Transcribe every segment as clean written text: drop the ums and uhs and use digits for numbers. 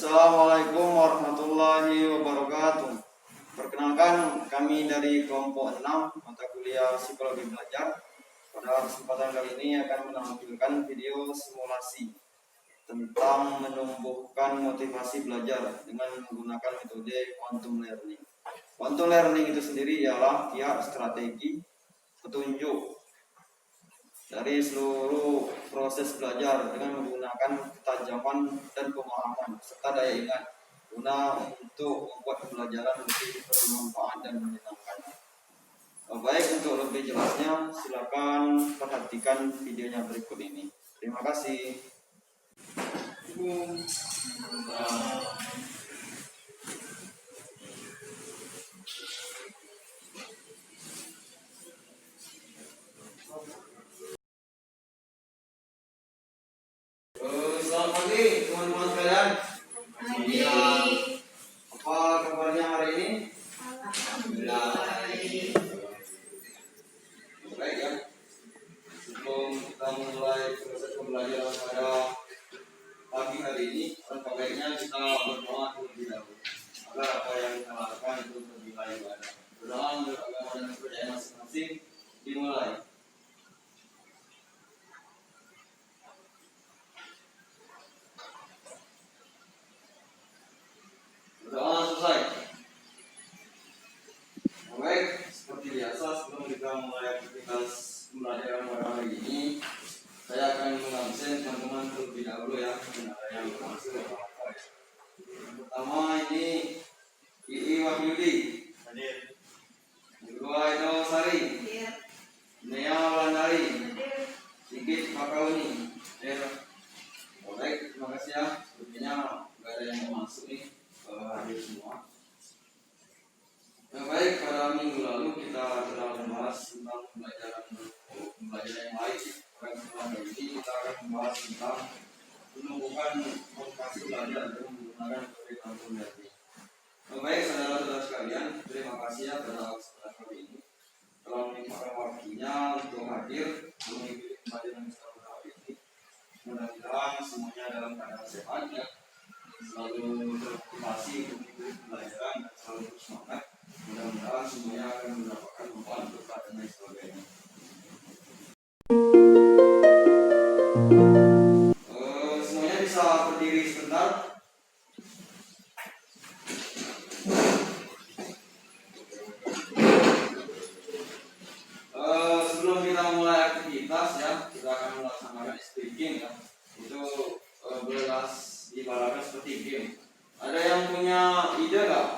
Assalamualaikum warahmatullahi wabarakatuh. Perkenalkan, kami dari kelompok 6 mata kuliah psikologi belajar. Pada kesempatan kali ini akan menampilkan video simulasi tentang menumbuhkan motivasi belajar dengan menggunakan metode quantum learning. Quantum learning itu sendiri ialah pihak strategi petunjuk dari seluruh proses belajar dengan menggunakan ketajaman dan pemahaman serta daya ingat guna untuk membuat pembelajaran lebih bermanfaat dan menyenangkan. Baik, untuk lebih jelasnya silakan perhatikan videonya berikut ini. Terima kasih. Selamat pagi teman-teman sekalian. Apa kabarnya hari ini? Alhamdulillah. Baik ya. Sebelum kita mulai proses pembelajaran pada pagi hari ini, alangkah baiknya kita berdoa terlebih dahulu agar apa yang kita lakukan itu bernilai ibadah. Berdoa menurut agama dan kepercayaan masing-masing dimulai. Berdoa selesai. Baik, seperti biasa sebelum kita mulai aktivitas pembelajaran pada hari ini, saya akan mengabsen teman-teman terlebih dahulu ya, ada yang masuk atau apa ya. Pertama ini Ii Wahyudi, hadir. Kedua Edo Sari, hadir. Nea Landari, hadir. Sigit Makauni, hadir. Baik, terima kasih ya. Sepertinya nggak ada yang mau masuk nih, hadir semua. Baik, pada minggu lalu kita telah membahas tentang pembelajaran yang lain. Pada kesempatan ini kita akan membahas tentang penumbuhan motivasi belajar dengan menggunakan metode quantum learning. Baik, saudara-saudara sekalian, terima kasih ya pada kesempatan kali ini telah menyempatkan waktunya untuk hadir mengikuti pembelajaran kita pada hari ini. Mudah-mudahan semuanya dalam keadaan sehat ya, selalu termotivasi untuk mengikuti pembelajaran dan selalu bersemangat. Mudah-mudahan semuanya akan mendapatkan manfaat berkat dan lain sebagainya. Semuanya bisa berdiri sebentar. Sebelum kita mulai aktivitas ya, kita akan melaksanakan speaking ya. Itu berlas ibaratnya seperti game. Ada yang punya ide nggak?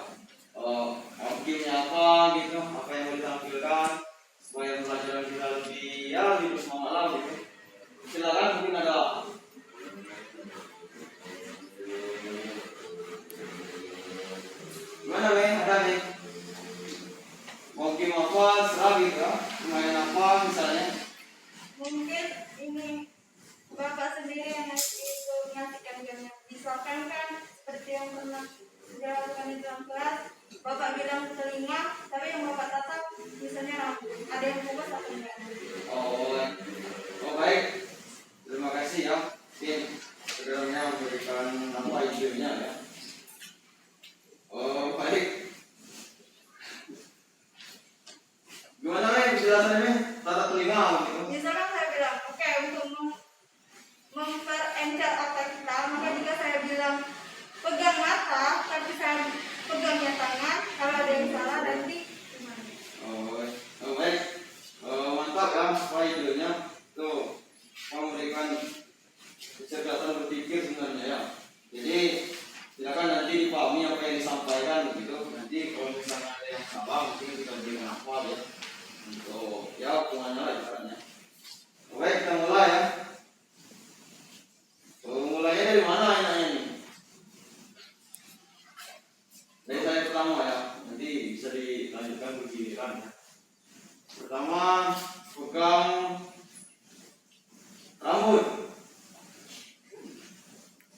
Gamenya apa gitu, apa yang mau ditampilkan supaya pelajaran kita lebih bersemangat gitu. Silakan, mungkin ada. Gimana nih, ada nih? Mau game apa, serah gitu ya. Main apa misalnya? Mungkin ini Bapak sendiri yang ngasihkan gamenya. Misalkan kan seperti yang pernah dilakukan di dalam kelas, Bapak bilang telinga, tapi yang Bapak tatap misalnya rambut. Ada yang puas atau enggak? Oh baik, terima kasih ya. Mungkin sebenarnya memberikan apa idenya ya. Baik. Gimana nih penjelasannya? Tatap telinga gitu. Misalkan saya bilang, oke, untuk memperencar otak kita, maka jika saya bilang pegang mata, tapi saya pegangnya tangan, kalau ada yang salah nanti gimana? Baik, mantap ya, apa idenya? Tuh, memberikan kecerdasan berpikir sebenarnya ya. Jadi silakan nanti dipahami apa yang disampaikan begitu. Nanti kalau misalnya ada yang salah, mungkin kita berikan apa ya. Untuk ya hubungannya lah caranya. Baik, kita mulai ya. Mulainya dari mana enaknya ini? Dari saya pertama ya, nanti bisa dilanjutkan bergiliran ya. Pertama, pegang rambut.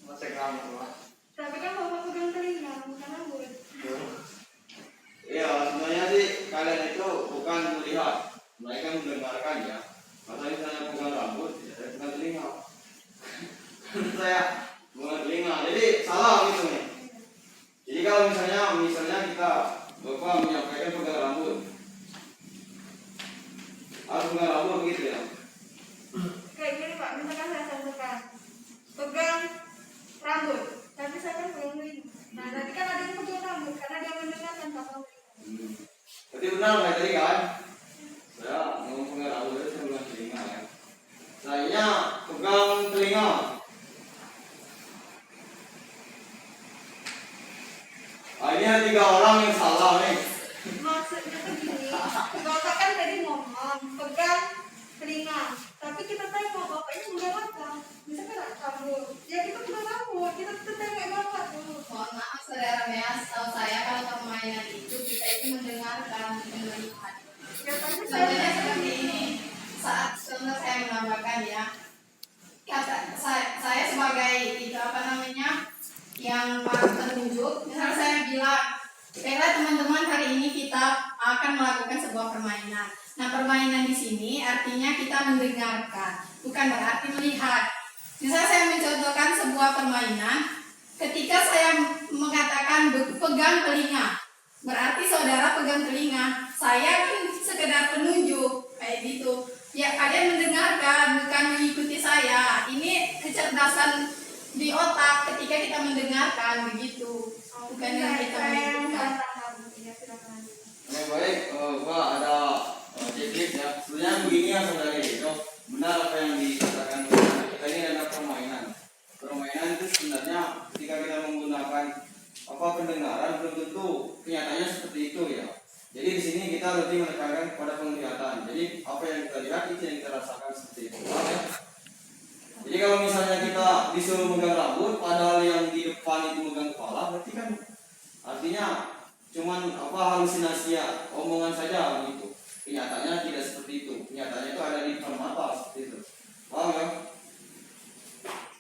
Masih rambut lah. Tapi kan Bapak pegang telinga, bukan rambut. Iya, sebenarnya sih kalian itu bukan melihat, mereka mendengarkan ya. Masalahnya saya pegang rambut, saya pegang telinga. Saya bukan telinga, jadi salah gitu nih. kalau misalnya kita Bapak menyampaikan pegang rambut, harus pegang rambut begitu ya. Kayak gini Pak, misalkan saya contohkan pegang rambut, tapi saya kan belum ini. Nah nanti kan ada yang pegang rambut karena dia mendengarkan Bapak. Berarti benar kayak tadi kan? Saya ngomong pegang rambut itu saya pegang telinga ya. Saya pegang telinga. Ini ada 3 orang yang salah nih. Maksudnya tuh gini, Bapak kan tadi ngomong pegang telinga, tapi kita tengok Bapaknya pegang apa? Misalkan rambut, ya kita pegang rambut, kita tengok Bapak dulu. Mohon maaf saudara Mea, setahu saya kalau permainan itu kita itu mendengarkan, bukan melihat. Ya tapi Contohnya saya seperti ini, saat contoh saya menambahkan ya, saya sebagai itu apa namanya, yang penunjuk, misalnya saya bilang, baiklah teman-teman hari ini kita akan melakukan sebuah permainan. Nah permainan di sini artinya kita mendengarkan, bukan berarti melihat. Misalnya saya mencontohkan sebuah permainan, ketika saya mengatakan pegang telinga, berarti saudara pegang telinga, saya kan sekedar penunjuk kayak gitu. Ya kalian mendengarkan, bukan mengikuti saya. Ini kecerdasan di otak ketika kita mendengarkan begitu, bukan yang kita mengikuti. ya silakan. Yang baik, Pak ada ceklik ya. Sebenarnya begini ya saudari, benar apa yang dikatakan kita ini adalah permainan. Permainan itu sebenarnya ketika kita menggunakan pendengaran belum tentu kenyataannya seperti itu ya. Jadi di sini kita lebih menekankan kepada penglihatan. Jadi apa yang kita lihat itu yang kita rasakan seperti itu. Ya? Jadi kalau misalnya kita disuruh megang rambut, padahal yang di depan itu megang kepala, berarti kan artinya cuman halusinasi ya, omongan saja begitu. Kenyataannya tidak seperti itu. Kenyataannya itu ada di depan mata seperti itu. Paham ya?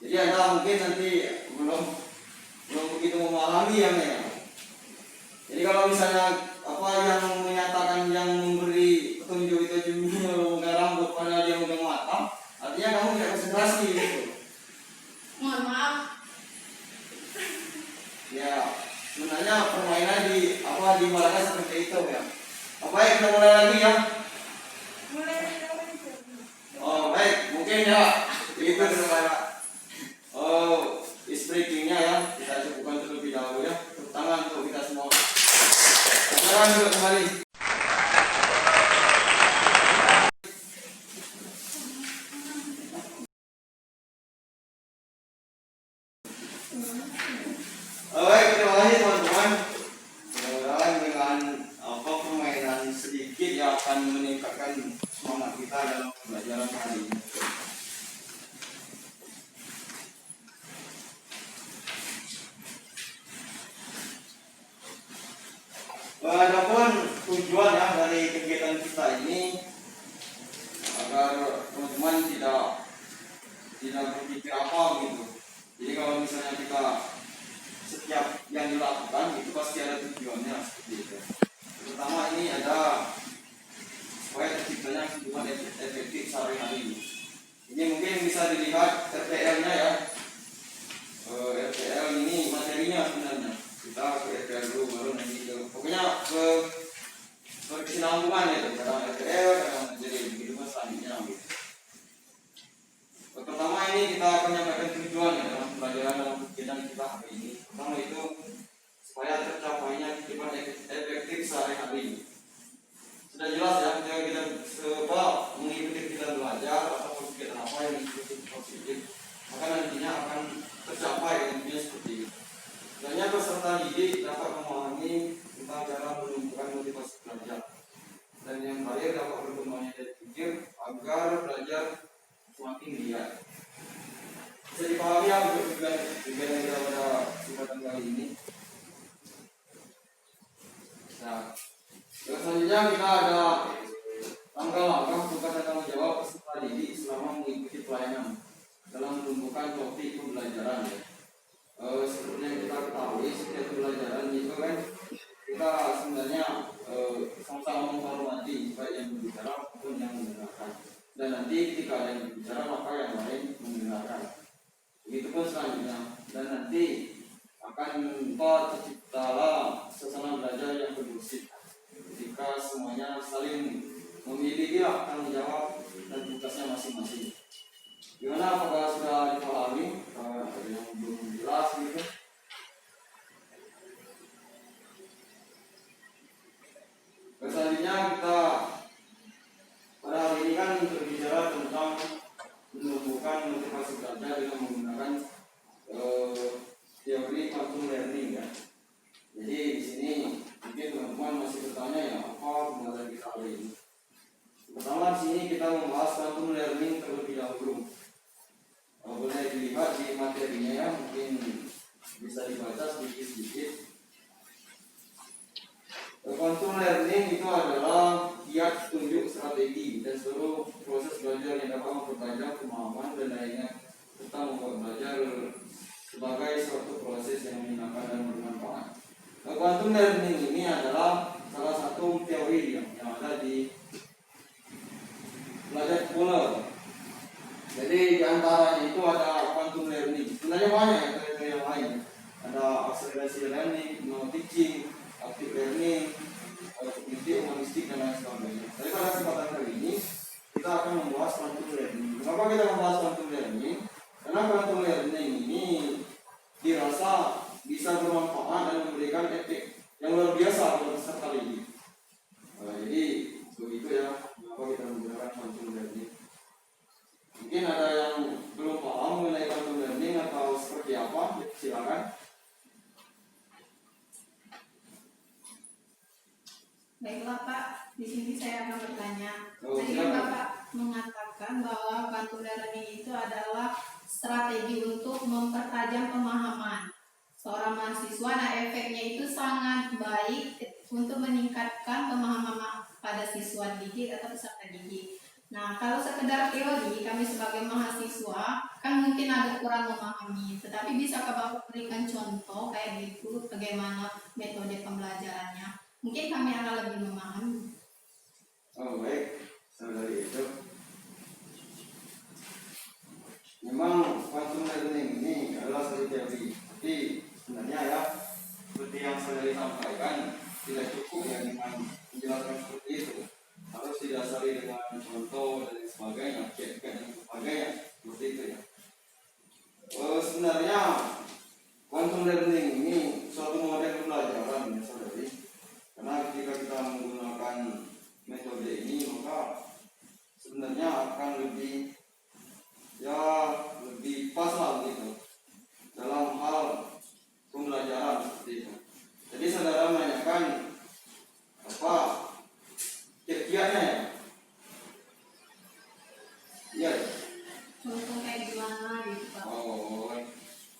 Jadi Anda mungkin nanti belum begitu memahami yang ya. Jadi kalau misalnya yang menyatakan yang memberi petunjuk itu cuma megang rambut padahal dia megang mata, artinya kamu tidak konsentrasi gitu. Mohon maaf. Ya, sebenarnya permainan diibaratkan seperti itu ya. Baik, kita mulai lagi ya. Mulai dari awal aja. Oh baik, mungkin ya itu speakingnya ya kita cukupkan terlebih dahulu ya. Tepuk tangan untuk kita semua. Tangan dulu kembali. Baik, terima kasih teman-teman. Mudah-mudahan dengan permainan sedikit yang akan meningkatkan semangat kita dalam pembelajaran kali ini. Adapun tujuan ya dari kegiatan kita ini agar teman-teman tidak berpikir apa gitu. Jadi kalau misalnya kita setiap yang dilakukan itu pasti ada tujuannya seperti itu. Pertama ini ada supaya terciptanya hubungan efektif sehari-hari. Ini mungkin bisa dilihat RPL-nya ya. RPL ini materinya sebenarnya. Kita ke RPL dulu baru nanti ke pokoknya ke berkesinambungan itu kadang RPL kadang jadi begitu pun selanjutnya gitu. Pertama ini kita akan menyampaikan tujuan ya dalam pelajaran dalam kegiatan kita hari ini. Pertama itu supaya tercapainya kehidupan efektif sehari-hari. Sudah jelas ya ketika kita mengikuti kita belajar atau kegiatan apa yang disebut positif, maka nantinya akan tercapai intinya seperti itu. Sebenarnya peserta didik dapat memahami tentang cara menumbuhkan motivasi belajar. Dan yang terakhir dapat berkembangnya dari pikir agar belajar semakin giat. Bisa dipahami ya untuk tujuan yang kita pada kesempatan kali ini. Nah, selanjutnya kita ada langkah-langkah tugas dan tanggung jawab peserta didik selama mengikuti pelayanan dalam menumbuhkan topik pembelajaran ya. Seperti yang kita ketahui setiap pembelajaran itu kan kita sebenarnya sama-sama menghormati baik yang berbicara maupun yang mendengarkan. Dan nanti ketika ada yang berbicara maka yang lain mendengarkan. Begitupun selanjutnya. Dan nanti akan terciptalah memiliki tanggung jawab dan tugasnya masing-masing. Gimana, apakah sudah dipahami? Ada yang belum jelas gitu? Selanjutnya kita pada hari ini kan berbicara tentang menumbuhkan motivasi belajar dengan menggunakan teori quantum learning ya. Jadi di sini mungkin teman-teman masih bertanya ya, apa pembahasan kita kali ini? Pertama, di sini kita membahas quantum learning terlebih dahulu. Boleh dilihat di materinya ya, mungkin bisa dibaca sedikit-sedikit. Quantum learning itu adalah kiat tunjuk strategi dan seluruh proses belajar yang dapat mempertajam pemahaman dan lainnya, serta membuat belajar sebagai suatu proses yang menyenangkan dan bermanfaat. Quantum learning ini adalah salah satu teori yang ada di belajar Fuller. Jadi di antaranya itu ada quantum learning. Sebenarnya banyak ya teori yang lain. Ada accelerated learning, no teaching, active learning, kognitif, humanistik dan lain sebagainya. Tapi pada kesempatan kali ini kita akan membahas quantum learning. Kenapa kita membahas quantum learning? Karena quantum learning ini dirasa bisa bermanfaat dan memberikan efek yang luar biasa pada peserta didik. Jadi begitu ya, kenapa kita menggunakan quantum learning. Mungkin ada yang belum paham mengenai quantum learning atau seperti apa, silakan. Baiklah Pak, di sini saya akan bertanya. Oh, Tadi silakan. Bapak mengatakan bahwa quantum learning itu adalah strategi untuk mempertajam pemahaman seorang mahasiswa. Nah, efeknya itu sangat baik untuk meningkatkan pemahaman pada siswa didik atau peserta didik. Nah, kalau sekedar teori, kami sebagai mahasiswa kan mungkin agak kurang memahami, tetapi bisakah Bapak berikan contoh kayak gitu, bagaimana metode pembelajarannya? Mungkin kami akan lebih memahami. Oh baik, dari itu. Memang quantum learning ini adalah satu teori, tapi sebenarnya ya seperti yang saya sampaikan tidak cukup ya dengan menjelaskan seperti itu. Harus didasari dengan contoh dan sebagainya, cek dan sebagainya, seperti itu ya. Sebenarnya quantum learning ini suatu model pembelajaran ya saudari. Karena ketika kita menggunakan metode ini maka sebenarnya akan lebih pas lah gitu dalam hal pembelajaran seperti itu. Jadi saudara menanyakan apa kiat-kiatnya ya? Iya. Contoh kayak gimana gitu Pak? Oh,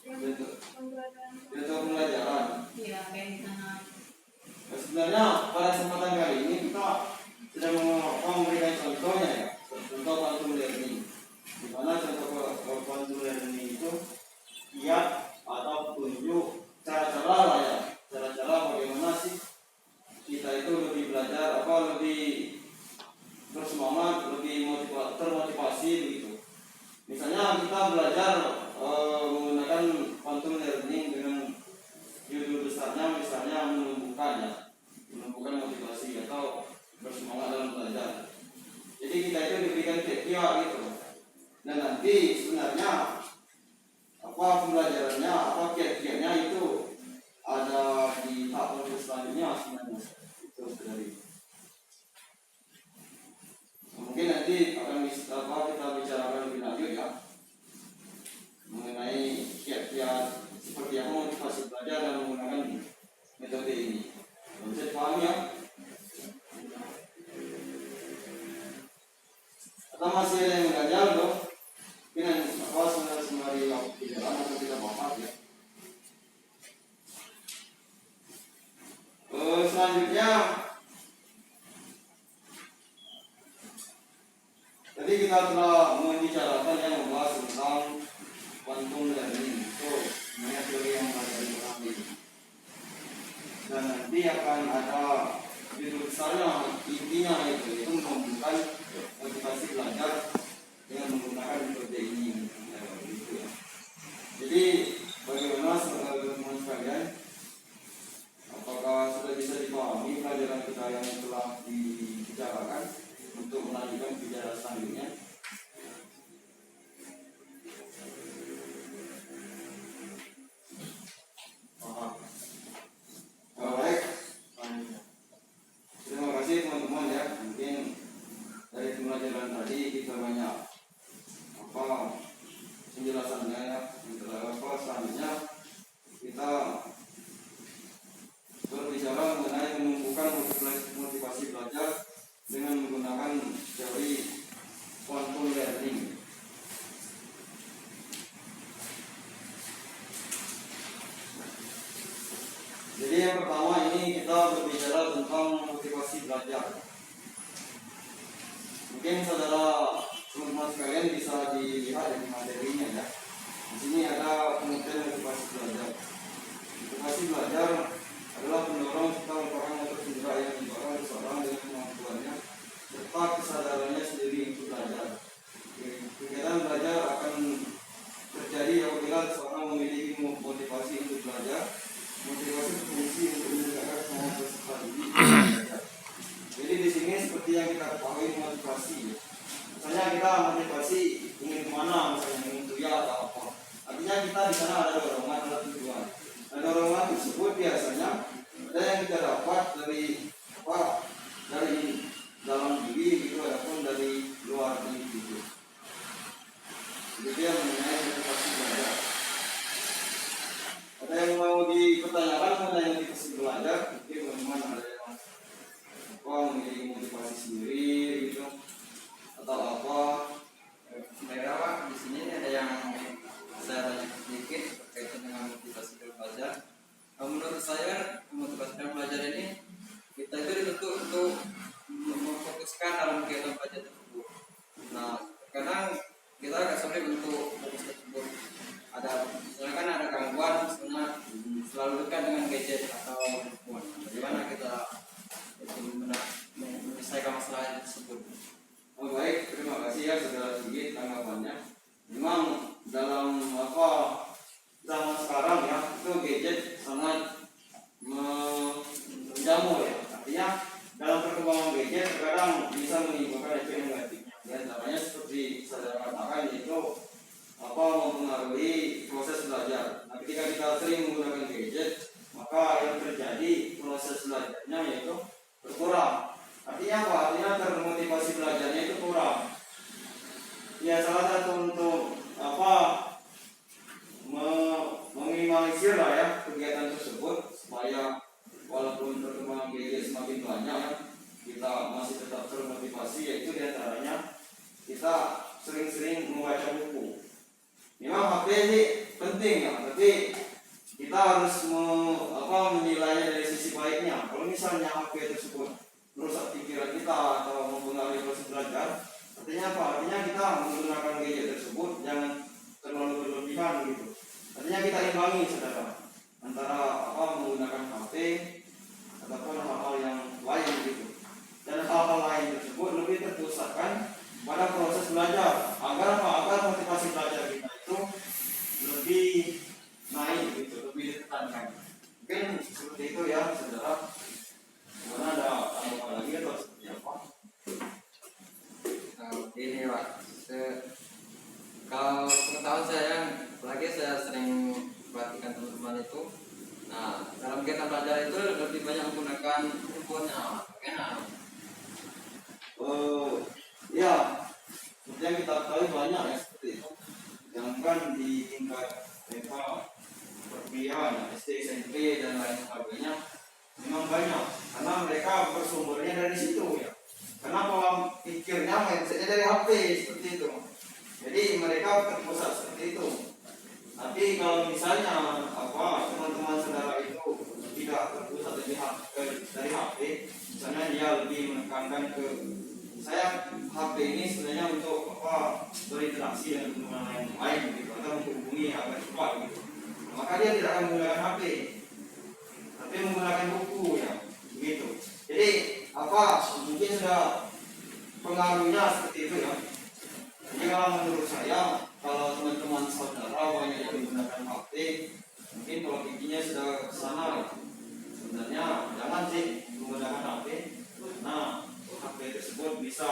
bentuk Pembelajaran. pembelajaran. Iya, kayak gimana? Nah, sebenarnya pada kesempatan kali ini kita sudah memberikan contohnya ya, contoh quantum learning. Di mana contoh quantum learning itu kiat atau tunjuk cara-cara lah ya, cara-cara bagaimana sih kita itu lebih belajar lebih bersemangat, lebih termotivasi begitu. Misalnya kita belajar menggunakan quantum learning dengan judul besarnya misalnya menumbuhkan motivasi atau bersemangat dalam belajar. Jadi kita itu diberikan kiat gitu. Dan nanti sebenarnya apa pembelajarannya, apa kiat-kiatnya itu ada di tahap selanjutnya sebenarnya itu dari. Mungkin nanti akan kita bicarakan lebih lanjut ya mengenai kiat-kiat seperti apa motivasi belajar dan menggunakan metode ini. Bisa dipahami ya? Atau masih ada yang mengajal loh? Mungkin apa sembari waktu di dalam atau tidak apa ya? Selanjutnya tadi kita telah membicarakan yang membahas tentang quantum learning itu banyak teori yang ada di dalam ini. Dan nanti akan ada judul besarnya intinya itu menumbuhkan motivasi belajar dengan menggunakan metode ini gitu ya. Jadi bagaimana teman-teman sekalian, apakah sudah bisa dipahami pelajaran kita yang telah dibicarakan? untuk melanjutkan kegiatan selanjutnya. Baik, terima kasih teman-teman ya. Mungkin dari pembelajaran tadi kita banyak penjelasannya ya. Selanjutnya kita berbicara mengenai menumbuhkan motivasi belajar dengan menggunakan teori quantum learning. Jadi yang pertama ini kita berbicara tentang motivasi belajar. Mungkin saudara teman-teman sekalian bisa dilihat dari materinya ya. Di sini ada pengertian motivasi belajar. Motivasi belajar adalah pendorong serta merupakan motor penggerak yang mendorong seseorang dengan kemampuannya serta kesadarannya sendiri untuk belajar. Kegiatan belajar akan terjadi apabila seseorang memiliki motivasi untuk belajar. Motivasi berfungsi untuk meningkatkan kemampuan peserta didik belajar. Jadi di sini seperti yang kita ketahui motivasi. Misalnya kita motivasi ingin kemana, misalnya ingin kuliah atau apa. Artinya kita di sana ada dorongan, ada tujuan. Nah, dorongan tersebut biasanya ada yang kita dapat dari dari dalam diri gitu ataupun dari luar diri gitu. Jadi yang mengenai motivasi belajar. Ada yang mau dipertanyakan mengenai motivasi belajar? Mungkin bagaimana, ada yang memiliki motivasi sendiri gitu atau apa? Sebenarnya Pak, di sini ada yang saya tanya sedikit berkaitan dengan motivasi belajar. Menurut saya motivasi belajar ini kita itu dituntut untuk memfokuskan dalam kegiatan belajar tersebut. Nah, kadang kita agak sulit untuk fokus tersebut. Misalnya kan ada gangguan, misalnya selalu dekat dengan gadget atau handphone. Bagaimana kita menyelesaikan masalah tersebut? Oh, baik, terima kasih ya saudara Sigit tanggapannya. Memang dalam zaman sekarang ya itu gadget sangat menjamur ya. Artinya dalam perkembangan gadget terkadang bisa menimbulkan efek negatifnya. Di antaranya seperti saudara katakan yaitu mempengaruhi proses belajar. Nah, ketika kita sering menggunakan gadget, maka yang terjadi proses belajarnya yaitu berkurang. Artinya apa? Artinya termotivasi belajarnya itu kurang. Ya, salah satu untuk meminimalisir lah ya kegiatan tersebut supaya walaupun perkembangan gadget semakin banyak ya, kita masih tetap termotivasi, yaitu diantaranya kita sering-sering membaca buku. Memang HP ini penting ya, tapi kita harus menilainya dari sisi baiknya. Kalau misalnya HP tersebut merusak pikiran kita atau mempengaruhi proses belajar, artinya apa? Artinya kita menggunakan gadget tersebut jangan terlalu berlebihan gitu. Artinya kita imbangi saudara antara menggunakan HP ataupun hal-hal yang lain gitu. Dan hal-hal lain tersebut lebih terpusatkan pada proses belajar agar motivasi belajar kita itu lebih naik gitu, lebih ditekankan. Mungkin seperti itu ya saudara. Mana ada tambahan lagi atau seperti apa? Ini Pak, kalau pengetahuan saya, apalagi saya sering perhatikan teman-teman itu. Nah, dalam kegiatan belajar itu lebih banyak menggunakan handphone-nya. Ya, seperti yang kita tahu banyak ya seperti itu. Jangan di tingkat perkuliahan, SD, SMP dan lain sebagainya, memang banyak. Karena mereka bersumbernya dari situ ya. Karena pola pikirnya mindsetnya dari HP seperti itu. Jadi mereka terpusat seperti itu. Tapi kalau misalnya teman-teman saudara itu tidak terpusat dari HP, misalnya dia lebih menekankan ke saya HP ini sebenarnya untuk berinteraksi dengan teman yang lain gitu, atau menghubungi agar cepat gitu. Maka dia tidak akan menggunakan HP, tapi menggunakan buku ya, begitu. Jadi mungkin sudah pengaruhnya seperti itu ya. Jadi kalau menurut saya, kalau teman-teman saudara banyak yang menggunakan HP, mungkin kalau pikinya sudah ke sana ya. Sebenarnya jangan sih menggunakan HP. Nah, HP tersebut bisa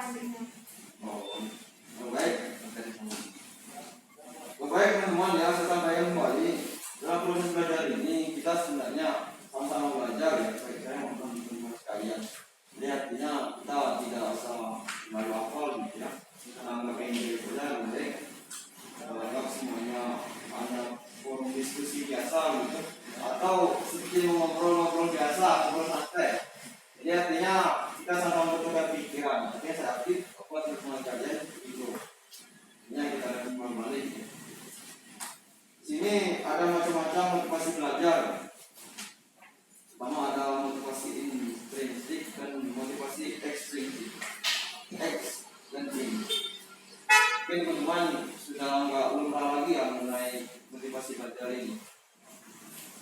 adiknya. Oh, baik. Baik teman-teman ya, saya sampaikan kembali dalam proses belajar ini kita sebenarnya sama-sama belajar ya, baik saya maupun teman-teman sekalian. Jadi artinya kita tidak usah malu hafal gitu ya. Kita anggap ini belajar baik. Anggap semuanya hanya forum diskusi biasa gitu, atau seperti ngobrol-ngobrol biasa, ngobrol santai. Jadi artinya kita sama bertukar pikiran. Artinya saya aktif, apa teman kalian itu. Ini kita akan kembali. Di sini ada macam-macam motivasi belajar. Pertama ada motivasi intrinsik dan motivasi ekstrinsik. X dan Y. Mungkin teman-teman sudah nggak lumrah lagi ya mengenai motivasi belajar ini.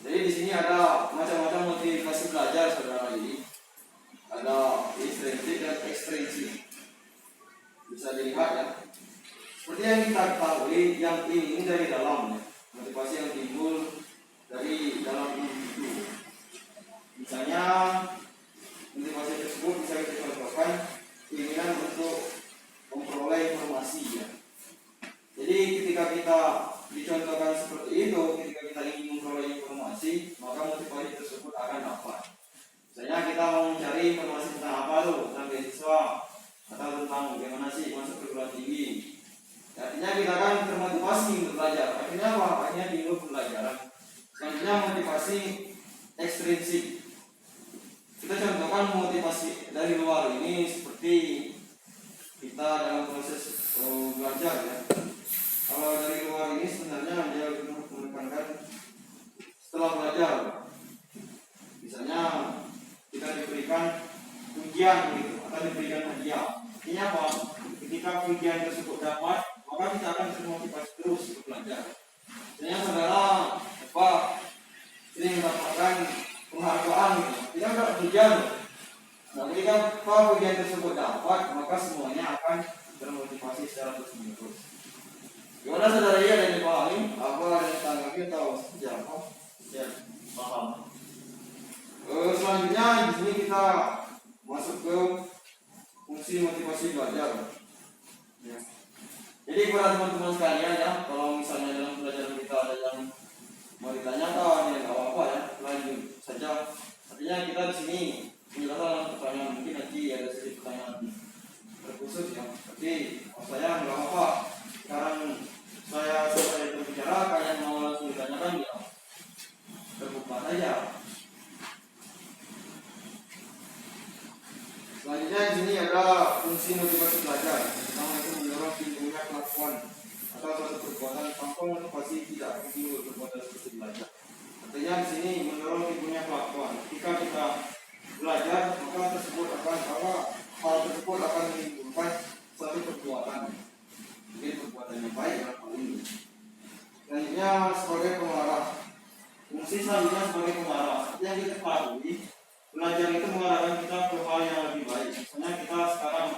Jadi di sini ada macam-macam motivasi belajar saudara ini. Ada intrinsik dan ekstrinsik. Bisa dilihat ya. Seperti yang kita ketahui, yang ini dari dalam ya. Motivasi yang timbul dari dalam individu. Misalnya motivasi tersebut bisa kita contohkan keinginan untuk memperoleh informasi ya. Jadi ketika kita dicontohkan seperti itu, ketika kita ingin memperoleh informasi, maka motivasi tersebut akan dapat. Misalnya kita mau mencari informasi tentang apa tuh, tentang beasiswa atau tentang bagaimana sih masuk perguruan tinggi. Artinya kita kan termotivasi untuk belajar. Akhirnya apa? Akhirnya timbul pembelajaran. Selanjutnya motivasi ekstrinsik. Kita contohkan motivasi dari luar ini seperti kita dalam proses belajar ya. Kalau dari luar ini sebenarnya dia menekankan setelah belajar. Misalnya kita diberikan ujian gitu, atau diberikan hadiah. Artinya apa? Ketika ujian tersebut dapat, maka kita akan termotivasi terus untuk belajar. Misalnya saudara sering mendapatkan penghargaan gitu. Kita nggak ujian. Nah, ketika ujian tersebut dapat, maka semuanya akan termotivasi secara terus-menerus. Gimana saudara ya, ada yang dipahami? Apa ada yang tanggapi atau siapa? Ya, paham. Selanjutnya di sini kita masuk ke fungsi motivasi belajar. Ya. Jadi para teman-teman sekalian ya, kalau misalnya dalam pelajaran kita ada yang mau ditanyakan, ya nggak apa-apa ya, lanjut saja. Artinya kita di sini penjelasan pertanyaan, mungkin nanti ada sedikit pertanyaan terkhusus ya. Tapi saya nggak apa-apa. Sekarang saya selesai berbicara, kalian mau langsung ditanyakan ya, terbuka saja. Selanjutnya di sini ada fungsi motivasi belajar. Pertama itu mendorong timbulnya kelakuan atau suatu perbuatan tanpa motivasi tidak akan timbul perbuatan seperti belajar. Artinya di sini mendorong timbulnya kelakuan. Ketika kita belajar, maka hal tersebut akan menimbulkan suatu perbuatan. Mungkin perbuatan yang baik dalam hal ini. Selanjutnya sebagai pengarah. Fungsi selanjutnya sebagai pengarah. Yang kita ketahui, belajar itu mengarahkan kita ke hal yang lebih baik. Misalnya kita sekarang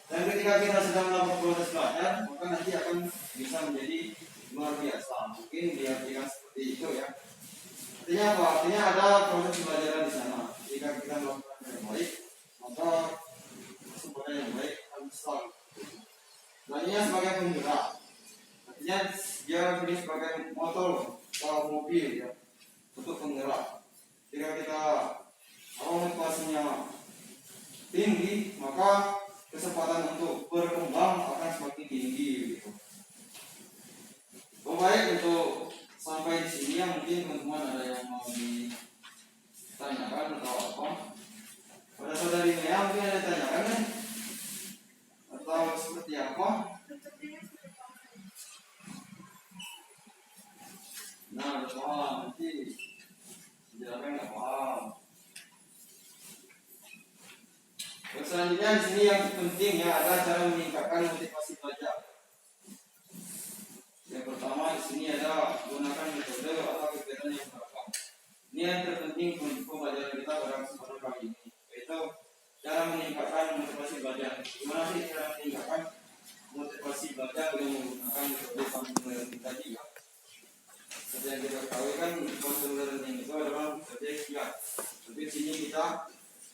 dan ketika kita sedang melakukan proses belajar, maka nanti akan bisa menjadi luar biasa. Mungkin diartikan seperti itu ya. Artinya apa? Artinya ada proses pembelajaran di sana. Jika kita melakukan yang baik, maka kesempatan yang baik akan besar. Selanjutnya sebagai penggerak. Artinya dia ini sebagai motor atau mobil ya, untuk penggerak. Jika kita motivasinya tinggi, maka kesempatan untuk berkembang akan semakin tinggi gitu. Baik, untuk sampai di sini ya, mungkin teman-teman ada yang mau ditanyakan atau apa? Pada saudari Mea mungkin ada tanyakan ya? Atau seperti apa? Nah, udah paham, nanti jelaskan nggak paham. Selanjutnya di sini yang penting ya, ada cara meningkatkan motivasi belajar. Yang pertama di sini ada gunakan metode atau kegiatan yang beragam. Ini yang terpenting untuk pembelajaran kita pada kesempatan kali ini, yaitu cara meningkatkan motivasi belajar. Gimana sih cara meningkatkan motivasi belajar dengan menggunakan metode sambil learning tadi ya? Seperti yang kita ketahui kan, sambil learning itu adalah metode kiat. Tapi di sini kita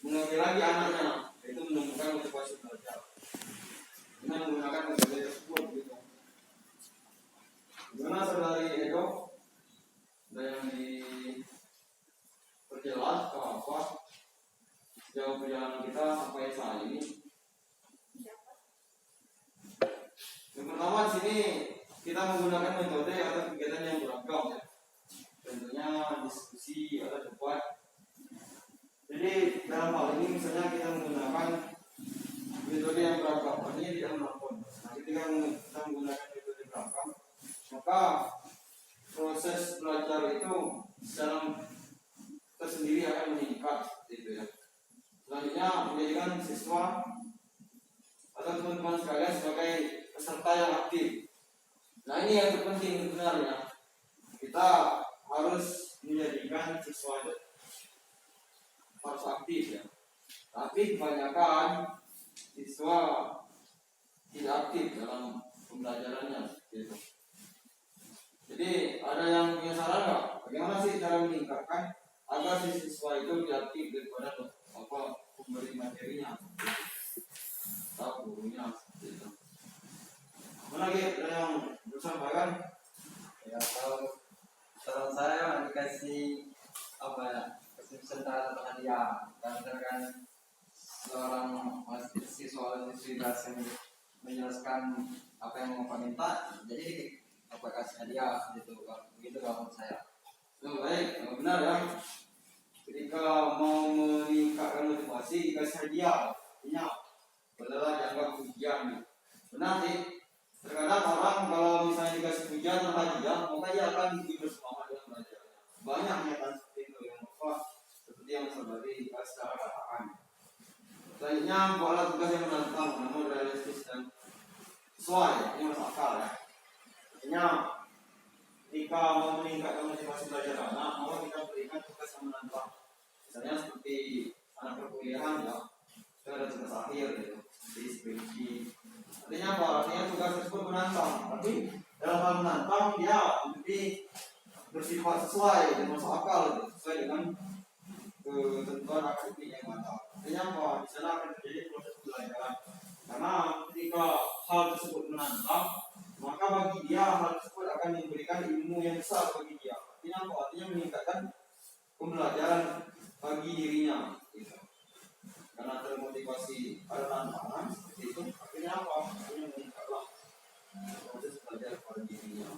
mengambil lagi anaknya, yaitu menemukan motivasi motivasi belajar dengan menggunakan metode tersebut gitu. Gimana saudari Edo? Ada yang diperjelas atau apa sejauh perjalanan kita sampai saat ini? Yang pertama di sini kita menggunakan metode atau kegiatan yang beragam ya. Tentunya diskusi atau debat. Jadi dalam hal ini misalnya kita menggunakan metode yang beragam, artinya tidak monoton. Nah, ketika kita menggunakan metode beragam, maka proses belajar itu secara tersendiri akan meningkat, gitu ya. Selanjutnya menjadikan siswa atau teman-teman sekalian sebagai peserta yang aktif. Nah ini yang terpenting sebenarnya. Kita harus menjadikan siswa itu harus aktif ya. Tapi kebanyakan siswa tidak aktif dalam pembelajarannya, gitu. Jadi ada yang punya saran nggak? Bagaimana sih cara meningkatkan agar si siswa itu lebih aktif daripada pemberi materinya, atau gurunya, gitu. Mana lagi ada yang bersampaikan? Ya kalau saran saya dikasih apa ya, kesempatan atau hadiah, karena kan seorang siswa berhasil menjelaskan apa yang mau minta, jadi apa kasih hadiah gitu, begitu kalau menurut saya. Baik, benar ya. Ketika mau meningkatkan motivasi dikasih hadiah, artinya adalah dianggap pujian. Benar sih. Terkadang orang kalau misalnya dikasih pujian atau hadiah, maka dia akan lebih bersemangat dalam belajarnya. Banyak nyata seperti itu yang seperti yang saudari secara katakan. Selanjutnya buatlah tugas yang menantang, namun realistis dan sesuai, ini masuk akal ya. Artinya ketika mau meningkatkan motivasi belajar anak, maka kita berikan tugas yang menantang. Misalnya seperti anak perkuliahan ya, itu ada tugas akhir gitu, seperti skripsi. Artinya apa? Artinya tugas tersebut menantang. Tapi dalam hal menantang dia lebih bersifat sesuai dan masuk akal gitu, sesuai dengan ketentuan akademik yang mantap. Artinya apa? Di sana akan terjadi proses pembelajaran. Karena ketika hal tersebut menantang, maka bagi dia hal tersebut akan memberikan ilmu yang besar bagi dia. Artinya apa? Artinya meningkatkan pembelajaran bagi dirinya, gitu. Karena termotivasi ada tantangan seperti itu, akhirnya apa? Akhirnya meningkatlah proses belajar bagi dirinya.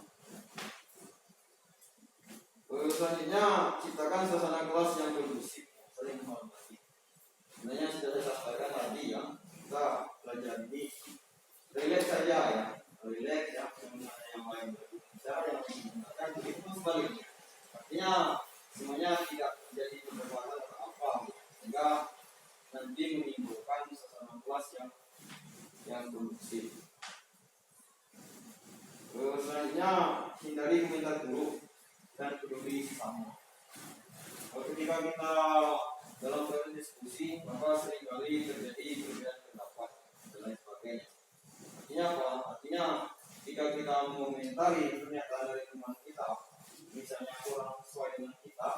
Selanjutnya ciptakan suasana kelas yang kondusif, saling menghormati. Sebenarnya sudah saya sampaikan tadi ya, kita belajar ini relax saja ya. Relax ya, yang lain berbicara, yang menggunakan begitu sebaliknya. Artinya semuanya tidak menjadi perdebatan atau apa, sehingga nanti menimbulkan suasana kelas yang kondusif. Selanjutnya hindari komentar buruk dan peduli sesama. Ketika kita dalam proses diskusi, maka seringkali terjadi perbedaan pendapat dan lain sebagainya. Artinya apa? Artinya jika kita mengomentari pernyataan dari teman kita, misalnya kurang sesuai dengan kita,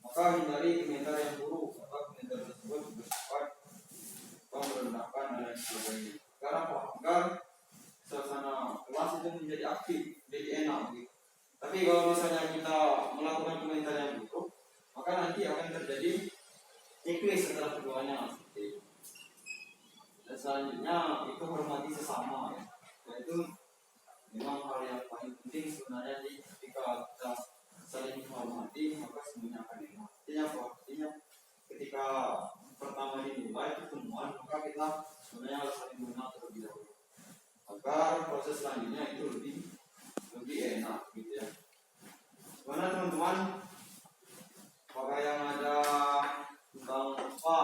maka hindari komentar yang buruk atau komentar tersebut bersifat merendahkan dan lain sebagainya. Karena apa? Agar suasana kelas itu menjadi aktif, jadi enak gitu. Tapi kalau misalnya kita melakukan komentar yang buruk, maka nanti akan terjadi checklist setelah keduanya seperti itu. Dan selanjutnya itu hormati sesama ya. Yaitu memang hal yang paling penting sebenarnya ketika kita saling menghormati, maka semuanya akan enak. Artinya apa? Artinya ketika pertama dimulai pertemuan, maka kita sebenarnya harus saling mengenal terlebih dahulu agar proses selanjutnya itu lebih enak gitu ya. Mana teman-teman? Apakah yang ada tentang apa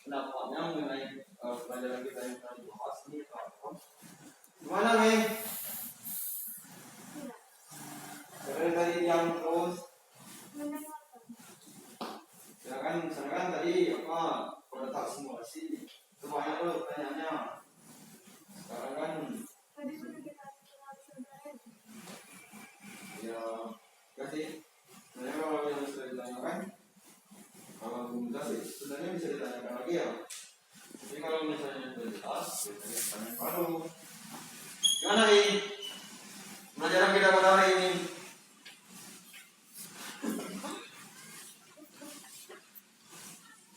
pendapatnya mengenai pelajaran kita yang tadi bahas ini atau apa? Gimana nih? Tadi yang terus silakan tadi apa pada tak simulasi itu banyak loh pertanyaannya. Sekarang kan Tadi sudah kita saudara. ya kasih sebenarnya kalau yang sudah ditanyakan, kalau belum sih sebenarnya bisa ditanyakan lagi ya. Jadi kalau misalnya tuntas, pertanyaan baru. Gimana nih? Pelajaran kita pada hari ini.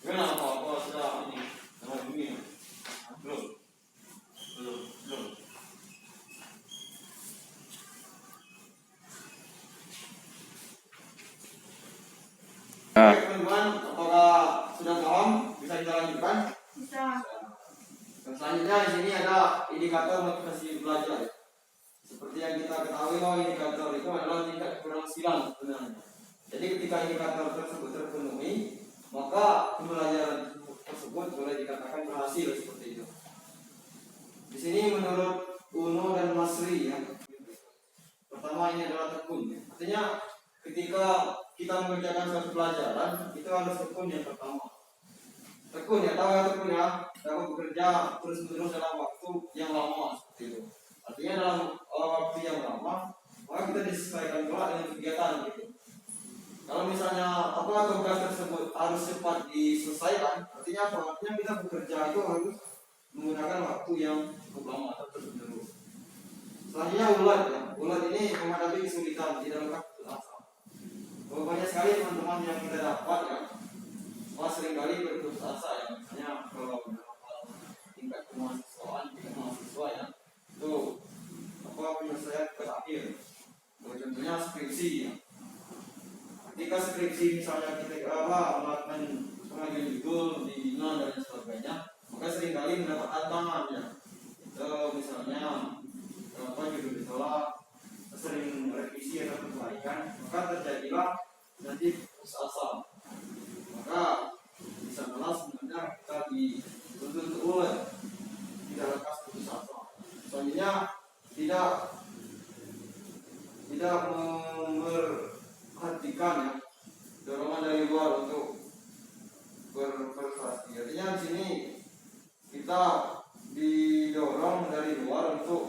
Gimana apa sudah ini? Sama begini? Belum. Oke, teman-teman, apakah sudah paham? Bisa kita lanjutkan? Bisa. Dan selanjutnya di sini ada indikator motivasi belajar. Seperti yang kita ketahui bahwa indikator itu adalah tingkat keberhasilan sebenarnya. Jadi ketika indikator tersebut terpenuhi, maka pembelajaran tersebut boleh dikatakan berhasil seperti itu. Di sini menurut Uno dan Masri ya. Pertama ini adalah tekun. Artinya ketika kita mengerjakan suatu pelajaran itu harus tekun yang pertama. Tekun ya, tahu ya tekun ya. Dapat bekerja terus-menerus dalam waktu yang lama seperti itu. Artinya dalam waktu yang lama, maka kita disesuaikan pula dengan kegiatan gitu. Kalau misalnya tugas tersebut harus cepat diselesaikan, artinya apa? Artinya kita bekerja itu harus menggunakan waktu yang cukup lama atau terus-menerus. Selanjutnya ulat ya. Ulat ini menghadapi kesulitan di dalam waktu asa. Banyak sekali teman-teman yang kita dapat ya, seringkali berputus asa ya. Misalnya kalau tingkat kemahasiswaan, tingkat mahasiswa ya, itu penyelesaian tugas akhir. Contohnya skripsi ya. Ketika skripsi misalnya kita melakukan pengajuan judul di dan sebagainya, maka seringkali mendapat tantangan ya. Misalnya judul ditolak, sering revisi atau perbaikan, maka terjadilah nanti putus asa. Maka bisa malas sebenarnya kita dituntut oleh tidak lekas putus asa. Selanjutnya tidak memperhatikan ya dorongan dari luar untuk berprestasi. Artinya di sini kita didorong dari luar untuk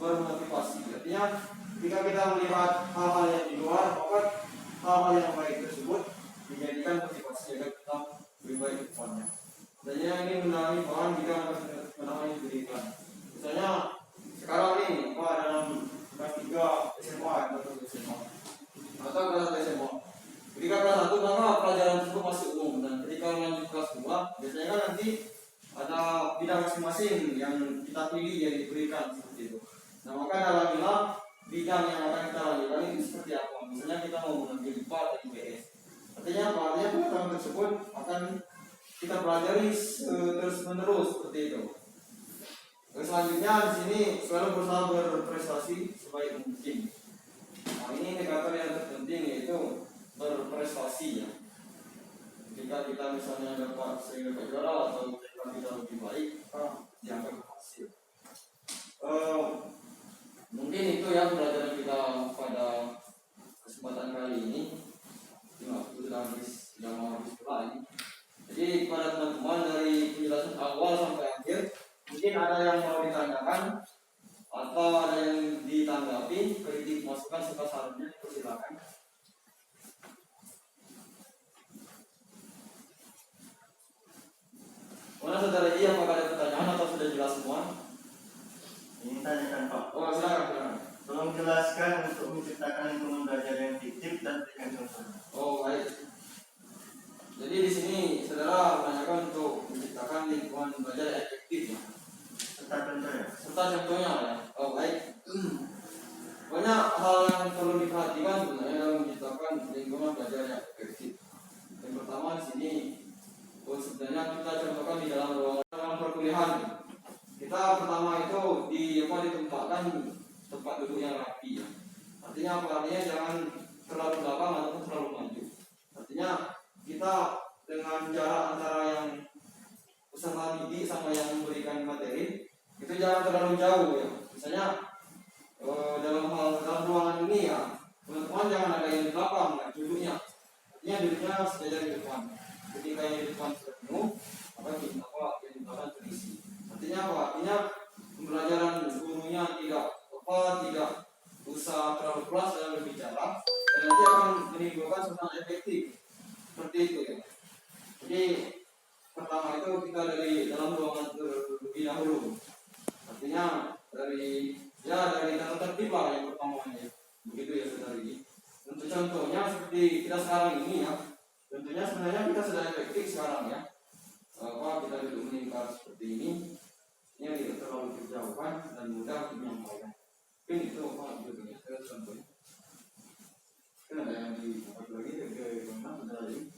bermotivasi. Artinya jika kita melihat hal-hal yang di luar, maka hal-hal yang baik tersebut dijadikan motivasi agar kita lebih baik ke depannya. Artinya ini mengalami bahan jika mengalami diberikan. Misalnya sekarang ini dalam kelas 3 SMA atau SMA atau kelas 1 SMA. Ketika kelas 1 maka pelajaran tersebut masih umum, dan ketika lanjut kelas 2 biasanya kan nanti ada bidang masing-masing yang kita pilih yang diberikan seperti itu. Nah maka dalamilah bidang yang akan kita lanjutkan ini seperti apa. Misalnya kita mau mengambil IPA atau IPS. Artinya apa? Artinya pengetahuan tersebut akan kita pelajari terus menerus seperti itu. Terus selanjutnya di sini selalu berusaha berprestasi sebaik mungkin. Nah ini indikator yang terpenting yaitu berprestasi ya. Jika kita misalnya sering dapat juara atau kita lebih baik, dianggap berhasil. Mungkin itu ya pelajaran kita pada kesempatan kali ini. Waktu sudah mau habis pula ini. Jadi kepada teman-teman dari penjelasan awal sampai akhir, mungkin ada yang mau ditanyakan atau ada yang ditanggapi, kritik, masukan, serta sarannya, silakan. Mana saudara Ji, apakah ada pertanyaan atau sudah jelas semua? Ingin tanyakan Pak. Oh silakan. Tolong jelaskan untuk menciptakan lingkungan belajar yang fiktif dan berikan contoh. Oh baik. Jadi di sini saudara menanyakan untuk menciptakan lingkungan belajar yang efektif ya. Serta contohnya. Serta contohnya ya. Oh baik. Banyak hal yang perlu diperhatikan sebenarnya dalam menciptakan lingkungan belajar yang efektif. Yang pertama di sini, sebenarnya kita contohkan di dalam ruangan perkuliahan. Kita pertama itu ditempatkan tempat duduk yang rapi ya. Artinya apa? Artinya jangan terlalu belakang ataupun terlalu maju. Artinya kita dengan jarak antara yang peserta didik sama yang memberikan materi itu jangan terlalu jauh ya. Misalnya dalam ruangan ini ya, teman-teman jangan ada yang di belakang ya, duduknya. Artinya duduknya sejajar di depan. Ketika yang di depan sudah penuh, maka yang di belakang terisi. Artinya apa? Artinya pembelajaran gurunya tidak usah terlalu keras dalam berbicara, dan nanti akan menimbulkan suasana efektif seperti itu ya. Jadi pertama itu kita dari dalam ruangan terlebih dahulu. Artinya dari tata tertib lah yang pertamanya. Begitu ya saudari. Untuk contohnya seperti kita sekarang ini ya. Tentunya sebenarnya kita sudah efektif sekarang ya. Kita duduk meningkat seperti ini tidak terlalu berjauhan dan mudah untuk menyampaikan. Mungkin itu gitu ya. Contohnya. Kan ada yang di lagi ke mana saudari?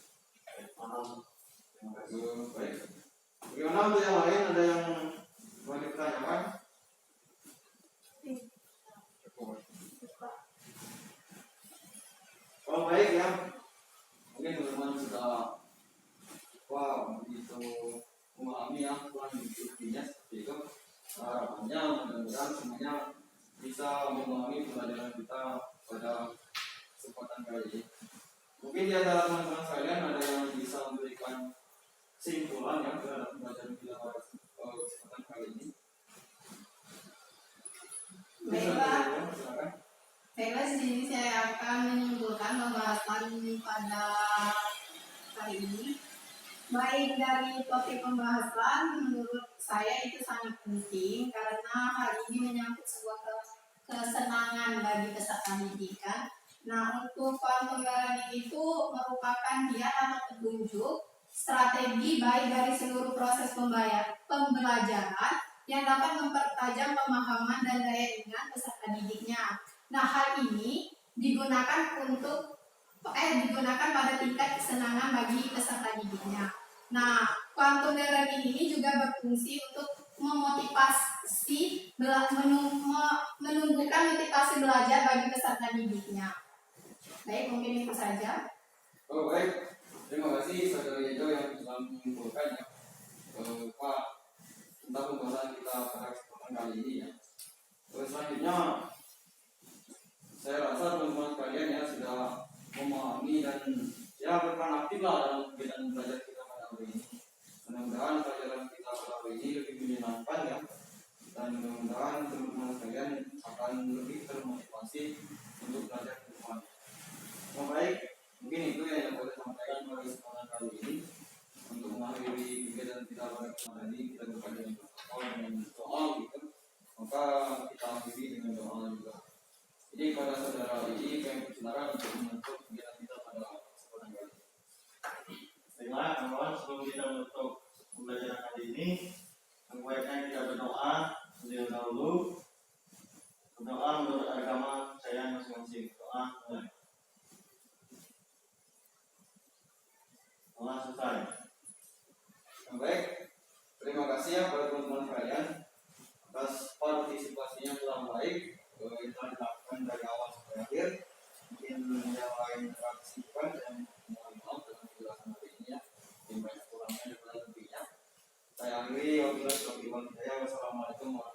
Paham. Baik. Bagaimana untuk yang lain, ada yang mau ditanyakan? Oh baik ya. Mungkin teman-teman sudah begitu memahami ya kurang intinya seperti itu. Harapannya mudah-mudahan semuanya bisa memahami pelajaran kita pada kesempatan kali ini. Mungkin di antara teman-teman sekalian ada yang bisa memberikan kesimpulan ya terhadap pelajaran kita pada kesempatan kali ini. Baiklah, di sini saya akan menyimpulkan pembahasan pada hari ini. Baik dari topik pembahasan, menurut saya itu sangat penting karena hari ini menyangkut sebuah kesenangan bagi peserta pendidikan. Nah, untuk quantum learning itu merupakan hiat atau petunjuk strategi baik dari seluruh proses pembelajaran yang dapat mempertajam pemahaman dan daya ingat peserta didiknya. Nah, hal ini digunakan pada tingkat kesenangan bagi peserta didiknya. Nah, quantum learning ini juga berfungsi untuk menumbuhkan motivasi belajar bagi peserta didiknya. Baik, mungkin itu saja. Oh baik, terima kasih saudara Edo yang telah menyimpulkan ya, Pak, tentang pembahasan kita pada kesempatan kali ini ya. Selanjutnya, saya rasa teman-teman sekalian ya sudah memahami dan ya berperan aktif lah dalam kegiatan belajar kita pada hari ini. Mudah-mudahan pelajaran kita pada hari ini lebih menyenangkan ya, dan mudah-mudahan teman-teman sekalian akan lebih termotivasi untuk belajar ke depan. Yang baik, mungkin itu yang boleh sampaikan pada kesempatan kali ini. Untuk mengakhiri kegiatan kita pada kesempatan ini, kita berkata dengan doa gitu. Maka kita akhiri dengan doa juga. Jadi pada saudara ini kami persilakan untuk menutup kegiatan kita pada kesempatan kali ini. Baiklah, kawan, sebelum kita menutup pembelajaran kali ini, sebaiknya kita berdoa terlebih dahulu. Berdoa menurut agama saya masing-masing. Doa mulai. Allah selesai. Baik, terima kasih ya pada teman-teman sekalian atas partisipasinya kurang baik. Kita dilakukan dari awal sampai akhir. Mungkin yang lain kesibukan dan mohon maaf dalam penjelasan hari ini ya. Yang banyak kurangnya dan lebihnya. Saya akhiri wabillahi taufiq wal hidayah. Wassalamualaikum warahmatullahi wabarakatuh.